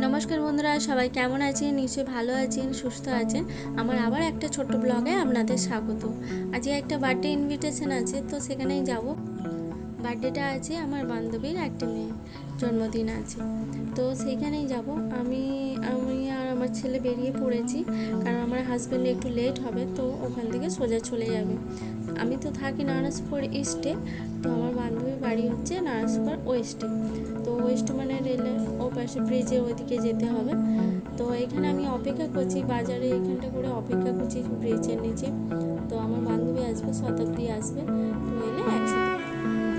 নমস্কার বন্ধুরা, সবাই কেমন আছেন? নিশ্চয়ই ভালো আছেন, সুস্থ আছেন। আমার আবার একটা ছোট্ট ব্লগে আপনাদের স্বাগত। আজকে একটা বার্থডে ইনভিটেশন আছে, তো সেখানেই যাব। বার্থডেটা আছে আমার বান্ধবীর একটা মেয়ে, জন্মদিন আছে, তো সেইখানেই যাব। আমি আমি আর আমার ছেলে বেরিয়ে পড়েছি, কারণ আমার হাজব্যান্ড একটু লেট হবে, তো ওখান থেকে সোজা চলে যাবে। আমি তো থাকি নারায়ণপুর ইস্টে, তো আমার বান্ধবীর বাড়ি হচ্ছে নারায়ণপুর ওয়েস্টে। তো ওয়েস্ট মানে রেলের ও পাশে ব্রিজে ওইদিকে যেতে হবে। তো এখানে আমি অপেক্ষা করছি, বাজারে এখানটা করে অপেক্ষা করছি ব্রিজের নিচে। তো আমার বান্ধবী আসবে, শতাব্দী আসবে, তো এলে একসাথে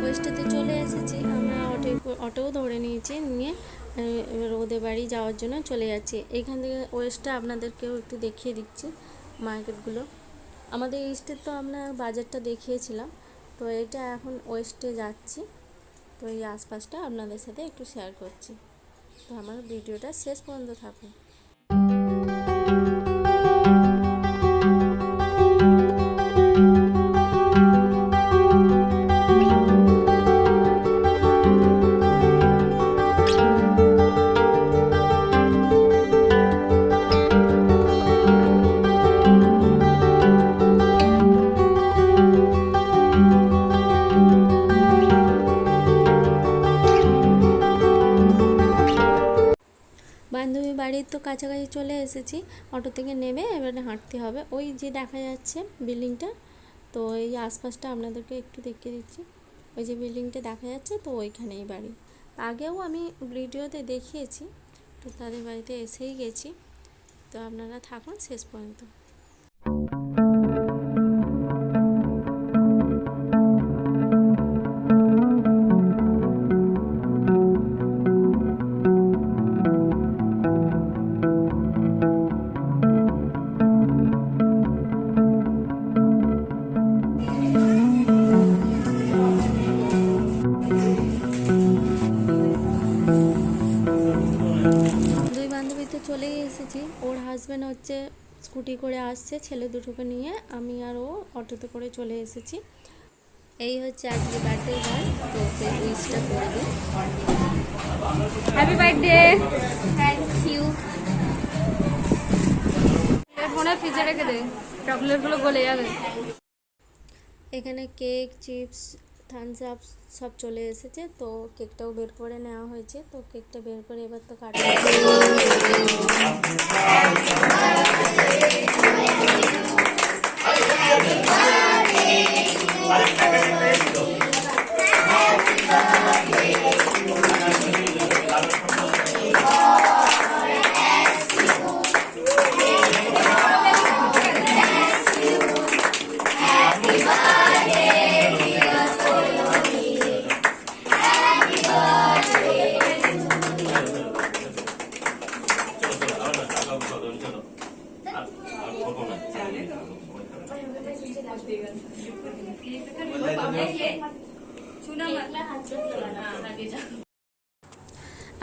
ওয়েস্টেতে চলে এসেছি। আমরা অটোও ধরে নিয়েছি, নিয়ে এবার ওদের বাড়ি যাওয়ার জন্য চলে যাচ্ছি। এখান থেকে ওয়েস্টটা আপনাদেরকেও একটু দেখিয়ে দিচ্ছি, মার্কেটগুলো। আমাদের ইস্টের তো আমরা বাজারটা দেখিয়েছিলাম, তো এটা এখন ওয়েস্টে যাচ্ছি। তো এই আশপাশটা আপনাদের সাথে একটু শেয়ার করছি, তো আমার ভিডিওটা শেষ পর্যন্ত থাকুন। বান্ধবী বাড়ির তো কাছাকাছি চলে এসেছি। অটো থেকে নেমে এবারে হাঁটতে হবে। ওই যে দেখা যাচ্ছে বিল্ডিংটা, তো এই আশপাশটা আপনাদেরকে একটু দেখিয়ে দিচ্ছি। ওই যে বিল্ডিংটা দেখা যাচ্ছে, তো ওইখানেই বাড়ি। আগেও আমি ভিডিওতে দেখিয়েছি, তো তাদের বাড়িতে এসেই গেছি। তো আপনারা থাকুন শেষ পর্যন্ত। দুই বান্ধবী তো চলেই এসেছি। ওর হাজব্যান্ড হচ্ছে স্কুটি করে আসছে ছেলে দুটোকে নিয়ে, আমি আর ও অটোতে করে চলে এসেছি। এই হচ্ছে আজকে বার্থডে বয়, তো ওকে উইশটা করে দিই। Happy birthday. Thank you. ফোনে ফ্রিজে রেখে দে, চকলেটগুলো গলে যাবে। এখানে কেক, চিপস, থামস আপ সব চলে এসেছে, তো কেকটাও বের করে নেওয়া হয়েছে। তো কেকটা বের করে এবার তো কাটা।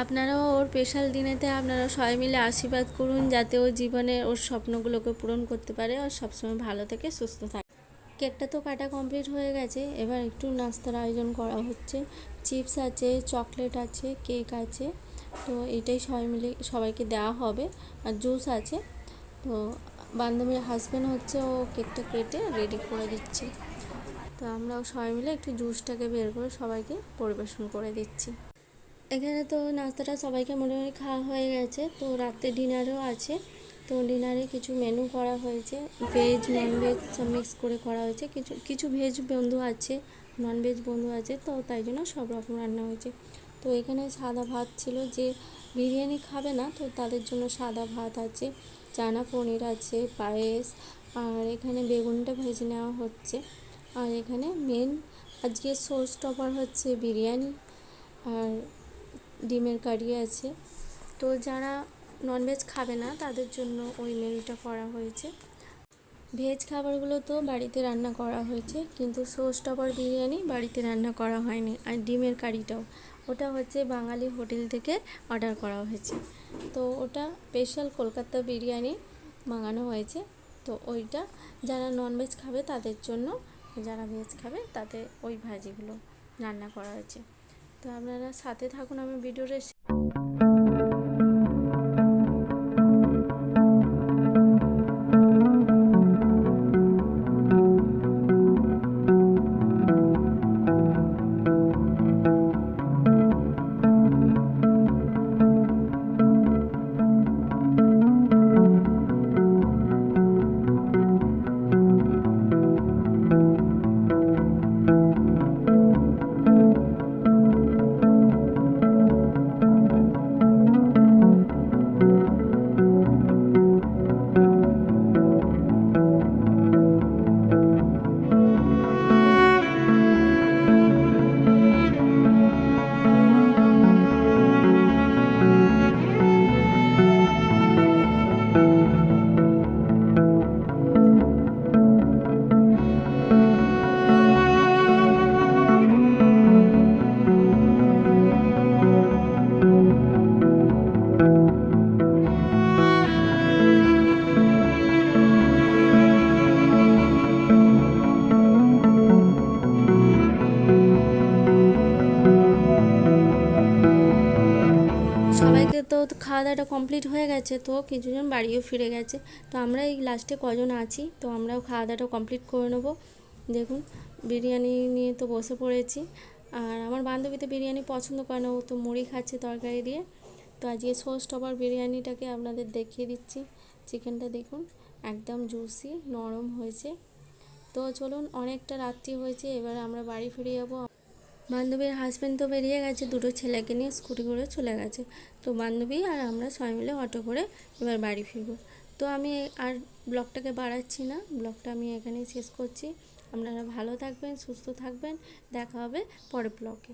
আপনারাও ওর স্পেশাল দিনেতে আপনারা সবাই মিলে আশীর্বাদ করুন, যাতে ও জীবনে ওর স্বপ্নগুলোকে পূরণ করতে পারে আর সবসময় ভালো থেকে সুস্থ থাকে। কেকটা তো কাটা কমপ্লিট হয়ে গেছে, এবার একটু নাস্তার আয়োজন করা হচ্ছে। চিপস আছে, চকলেট আছে, কেক আছে, তো এটাই সবাই মিলে সবাইকে দেওয়া হবে। আর জুস আছে। তো বান্ধবীর হাজব্যান্ড হচ্ছে ও কেকটা কেটে রেডি করে দিচ্ছে। তো আমরাও সবাই মিলে একটু জুসটাকে বের করে সবাইকে পরিবেশন করে দিচ্ছি। এখানে তো নাস্তাটা সবাইকে মোটামুটি খাওয়া হয়ে গেছে, তো রাত্রে ডিনারও আছে। তো ডিনারে কিছু মেনু করা হয়েছে, ভেজ ননভেজ সব মিক্স করে করা হয়েছে। কিছু কিছু ভেজ বন্ধু আছে, ননভেজ বন্ধু আছে, তো তাই জন্য সব রকম রান্না হয়েছে। তো এখানে সাদা ভাত ছিল, যে বিরিয়ানি খাবে না তো তাদের জন্য সাদা ভাত আছে, চানা পনির আছে, পায়েস, আর এখানে বেগুনটা ভেজে নেওয়া হচ্ছে। আর এখানে মেন আজকে শো স্টপার হচ্ছে বিরিয়ানি, আর ডিমের কারি আছে। তো যারা ননভেজ খাবে না তাদের জন্য ওই মেনুটা করা হয়েছে। ভেজ খাবারগুলো তো বাড়িতে রান্না করা হয়েছে, কিন্তু শো স্টপার বিরিয়ানি বাড়িতে রান্না করা হয়নি। আর ডিমের কারিটাও ওটা হচ্ছে বাঙালি হোটেল থেকে অর্ডার করা হয়েছে। তো ওটা স্পেশাল কলকাতা বিরিয়ানি মাঙানো হয়েছে। তো ওইটা যারা ননভেজ খাবে তাদের জন্য, যারা ভেজ খাবে তাদের ওই ভাজিগুলো রান্না করা হয়েছে। তো আপনারা সাথে থাকুন, আমি ভিডিওটা সবাইকে তো খাওয়া দাওয়াটা কমপ্লিট হয়ে গেছে, তো কিছুজন বাড়িও ফিরে গেছে। তো আমরা এই লাস্টে কজন আছি, তো আমরাও খাওয়া দাওয়াটা কমপ্লিট করে নেবো। দেখুন বিরিয়ানি নিয়ে তো বসে পড়েছি। আর আমার বান্ধবী তো বিরিয়ানি পছন্দ করে না, ও তো মুড়ি খাচ্ছে তরকারি দিয়ে। তো আজকে শো স্টপার বিরিয়ানিটাকে আপনাদের দেখিয়ে দিচ্ছি। চিকেনটা দেখুন একদম জুসি নরম হয়েছে। তো চলুন, অনেকটা রাত্রি হয়েছে, এবার আমরা বাড়ি ফিরে যাবো। বান্ধবীর হাজব্যান্ড তো বেরিয়ে গেছে, দুটো ছেলেকে নিয়ে স্কুটি করে চলে গেছে। তো বান্ধবী আর আমরা সবাই মিলে অটো করে এবার বাড়ি ফিরবো। তো আমি আর ব্লগটাকে বাড়াচ্ছি না, ব্লগটা আমি এখানেই শেষ করছি। আপনারা ভালো থাকবেন, সুস্থ থাকবেন, দেখা হবে পরের ব্লগে।